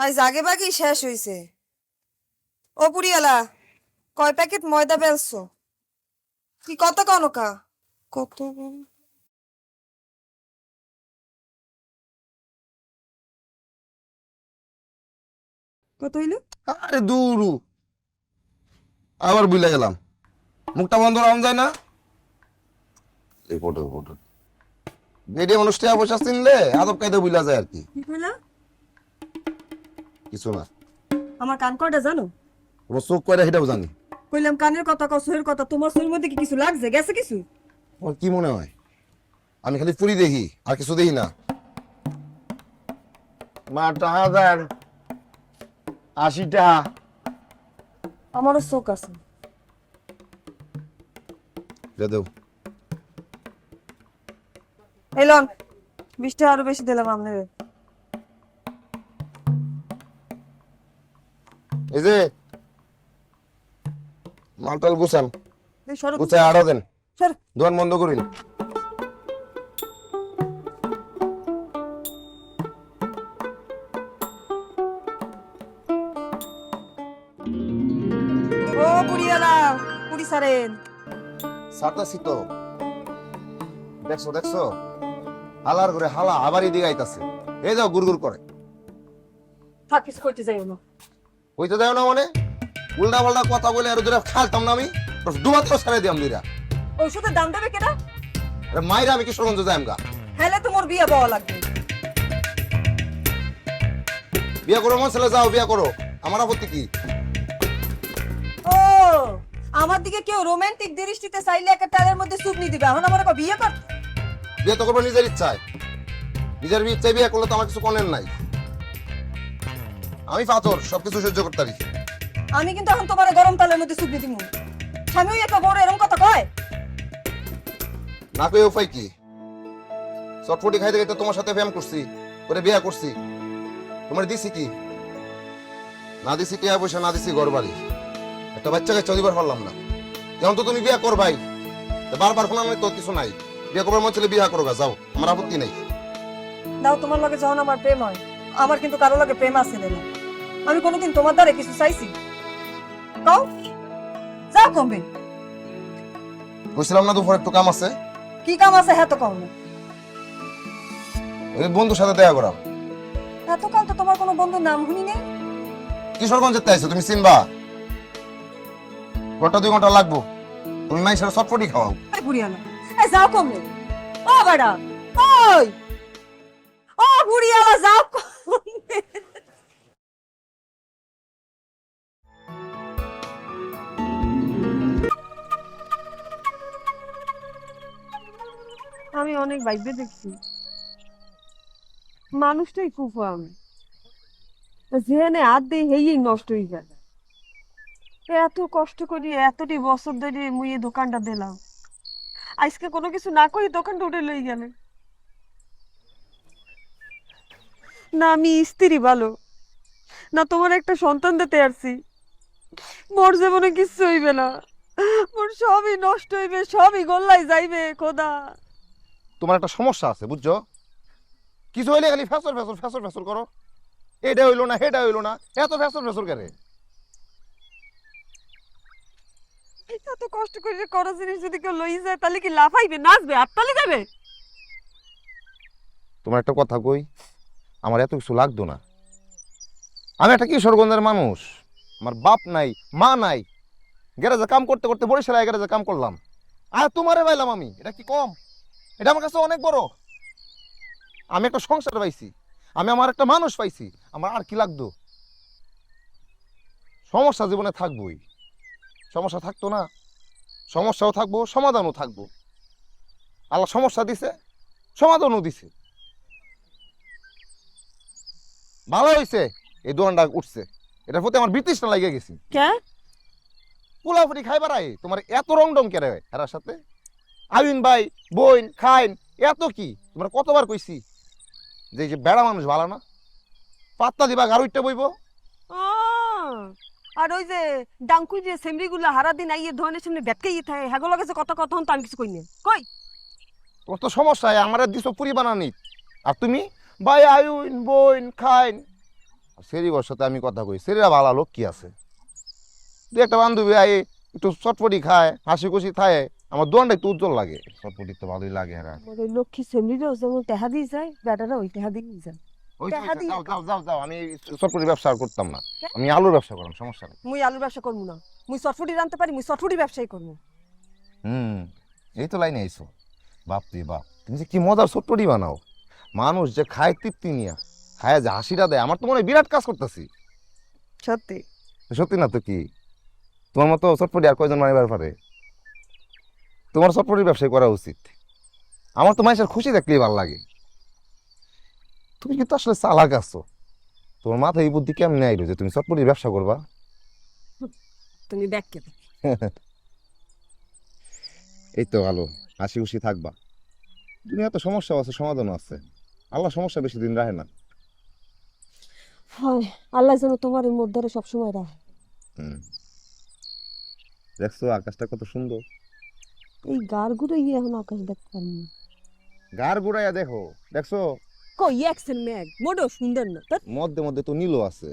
আজ আগে বাকি শেষ হইছে। ও পুরিয়ালা, কয় প্যাকেট ময়দা বেলছো? কি কত কনকা? কত? কত হইলো? আরে দূরু আবার বুঝলে গেলাম। মুখটা বন্ধ রাখা যায় না। এই ফটো ফটো ভিডিও মানুষ টাকা পয়সা চিনলে আদব কায়দা বুঝলা যায় আর কি। কি কইলা? কিছু না, আমার কান কয়টা জানো? তোমার চোখ কয়টা সেটাও জানি। কইলাম কানের কথা কসের কথা, তোমার শরীর মধ্যে কি কিছু লাগছে গেছে কিছু? তোমার কি মনে হয় আমি খালি পুরি দেখি আর কিছু দেখি না? মা টাকা দেন 80 টাকা। আমারও চোখ আছে। এটা দেও। এলন 20 টাকা আরো বেশি দিলাম আপনাদের। এই যে মালটাল গুছান, এই সরো তো। গুছায় আড়া দেন, সর। দোকান বন্ধ করিন। ও পুরিয়ালা, পুরি সারেন। সাতাশি তো দেখছো দেখছো, হালার করে হালা আবারই দিকে আইতাছে। এই যাও গুড়গুড় করে। থাক কিছু করতে যাইও না। হইতে দেও না মানে উল্টা পাল্টা কথা বলে আর দুরা খালতাম না আমি, ডুবাতে ছেড়ে দিয়াম দুইরা। ঔষধের দাম দেবে কেনা? আরে মাইরা আমি কিশোরগঞ্জ যাইম গা। হ্যালে তোমার বিয়ে পাওয়া লাগবে। বিয়া করো মন ছেলে, যাও বিয়া করো, আমার আপত্তি কি? ও আমার দিকে কেউ রোমান্টিক দৃষ্টিতে চাইলে একটা টালের মধ্যে সুপনি দিবে, এখন আমার বিয়ে কর। বিয়ে তো করবো নিজের ইচ্ছায়, নিজের ইচ্ছায় বিয়ে করলে তো আমার কিছু কনের নাই। আমি পাথর সবকিছু সহ্য করতে পারি। আমি কিন্তু এখন তোমার গরম তালের মধ্যে সুপনি দিব। স্বামী একটা বড় এরকম কথা কয়? না কই উপায় কি? চটফটি খাইতে খাইতে তোমার সাথে প্রেম করছি, করে বিয়ে করছি, তোমার দিছি কি? না দিছি টিয়া পয়সা, না দিছি ঘর বাড়ি, একটা বাচ্চাকে চলিবার পারলাম না। যেমন তো তুমি বিয়ে করবাই, তা বারবার শোনা আমি তো কিছু নাই। বিয়ে করবার মন ছেলে বিয়ে করবা, যাও, আমার আপত্তি নাই। দাও, তোমার লগে যখন আমার প্রেম হয়, আমার কিন্তু কারো লগে প্রেম আছে না। আমি কোনোদিন তোমার দ্বারা কিছু চাইছি? কও যাও কমবে। বুঝছিলাম না দুপুর একটু কাম আছে, কি কাম আছে হ্যাঁ তো কও না। ওই বন্ধুর সাথে দেখা করাম। এতকাল তো তোমার কোনো বন্ধুর নাম শুনি নেই। কিশোরগঞ্জের তাইছো তুমি চিনবা? ঘন্টা 2 ঘন্টা লাগবো, তুমি মাইসের চটফটি খাওয়াও। এই বুড়িয়ালা, এই যাও কমবে। ও বেড়া, ওই ও বুড়িয়ালা যাও কমবে। আমি অনেক ভাইবে দেখছি, মানুষটাই কুফা। আমি যেখানে হাত দিই হেই নষ্ট হয়ে যায়। এত কষ্ট করি এতটি বছর ধরে মুই এই দোকানটা দিলাম, আজকে কোনো কিছু না করি দোকানটা উঠে লই গেলে। না আমি স্ত্রী ভালো, না তোমার একটা সন্তান দিতে আসছি। মোর জীবনে কিচ্ছু হইবে না, মোর সবই নষ্ট হইবে, সবই গোল্লাই যাইবে খোদা। তোমার একটা সমস্যা আছে বুঝছো, কিছু হইলে খালি ফেসর ফেসর ফেসর ফেসর করো। এটা হইলো না, সেটা হইলো না, এত ফেসর ফেসর করে। এত কষ্ট করে করো জিনিস যদি কেউ লই যায় তাহলে কি লাফাইবে, নাচবে, হাততালি দেবে? তোমার একটা কথা কই, আমার এত কিছু লাগতো না। আমি একটা কিশোরগঞ্জের মানুষ, আমার বাপ নাই মা নাই, গ্যারেজে কাম করতে করতে বরিশালে গ্যারেজে কাম করলাম, আর তোমারে পাইলাম আমি, এটা কি কম? এটা আমার কাছে অনেক বড়। আমি একটা সংসার পাইছি, আমি আমার একটা মানুষ পাইছি, আমার আর কি লাগতো? সমস্যা জীবনে থাকবোই, সমস্যা থাকতো না? সমস্যাও থাকবো, সমাধানও থাকবো। আল্লাহ সমস্যা দিছে, সমাধানও দিছে। ভালো হয়েছে এই দোকানটা উঠছে, এটার প্রতি আমার বিতৃষ্ণা লাগিয়ে গেছি। কে? পোলাপুরি খাইবার আই তোমার এত রং ডং কেন এরার সাথে? আইন ভাই বোন খাইন এত কি? তোমার কতবার কইছি যে এই যে বেড়া মানুষ ভালো না, পাত্তা দিবা গারুইটা বইব। আর ওই যে ডাঙ্কুই যে সেমরি গুলা হারা দিন আইয়ে ধনের সামনে বেটকেই থাকে, হ্যাগো লাগে যে কত কথা হন তো আমি কিছু কই না। কই তোমার তো সমস্যা আমার দিছো পুরি বানানি, আর তুমি ভাই আইন বোন খাইন সেরিবার সাথে আমি কথা কই, সেরিরা ভালো লোক কি আছে? দু একটা বান্ধবী আই একটু চটপটি খায়, হাসি খুশি খায়, আমার দোকানটা একটু উজ্জ্বল লাগে। চটপটি তো ভালোই লাগে। হ্যাঁ, আমার ওই লক্ষ্মী সেমনিরও যেমন টেহা দিয়ে যায়, বেটারা ওই টেহা দিয়ে যায়। ওই টাকা দিয়ে যাও যাও যাও যাও, আমি চটপটি ব্যবসা আর করতাম না, কে? আমি আলুর ব্যবসা করলাম, সমস্যা নেই। মুই আলুর ব্যবসা করবো না, মুই চটফটি রানতে পারি, মুই চটফটি ব্যবসায়ী করবো। হুম, এই তো লাইনে আইছো। বাপ রে বাপ, তুমি যে কি মজার চটপটি বানাও! মানুষ যে খায় তৃপ্তি নিয়া, খায় যে হাসিটা দেয়, আমার তো মনে হয় বিরাট কাজ করতেছি। সত্যি? সত্যি না তো কি? তোমার মতো চটপটি আর কয়জন বানাইবার পারে? তোমার চটপটির ব্যবসায় করা উচিত। আমার তো মানুষের খুশি দেখলেই ভালো লাগে। তুমি কিন্তু আসলে চালাক আছো। তোমার মাথায় এই বুদ্ধি কেমনে আইলো যে তুমি চটপটির ব্যবসা করবা? তুমি ব্যাগকে দাও। এই তো ভালো, হাসি খুশি থাকবা। দুনিয়া তো সমস্যা আছে, সমাধানও আছে। আল্লাহ সমস্যা বেশি দিন রাখে না। হয়, আল্লাহ যেন তোমার এই মধ্যে সবসময় রাখে। হুম, দেখছো আকাশটা কত সুন্দর। এই গার ঘুরে গিয়ে এখন আকাশ দেখতে পারি না। গার গুড়াইয়া দেখো, দেখছো? কই একছেন মেঘ মোটেও সুন্দর না। ধ্যাৎ, মধ্যে মধ্যে তো নীলও আছে।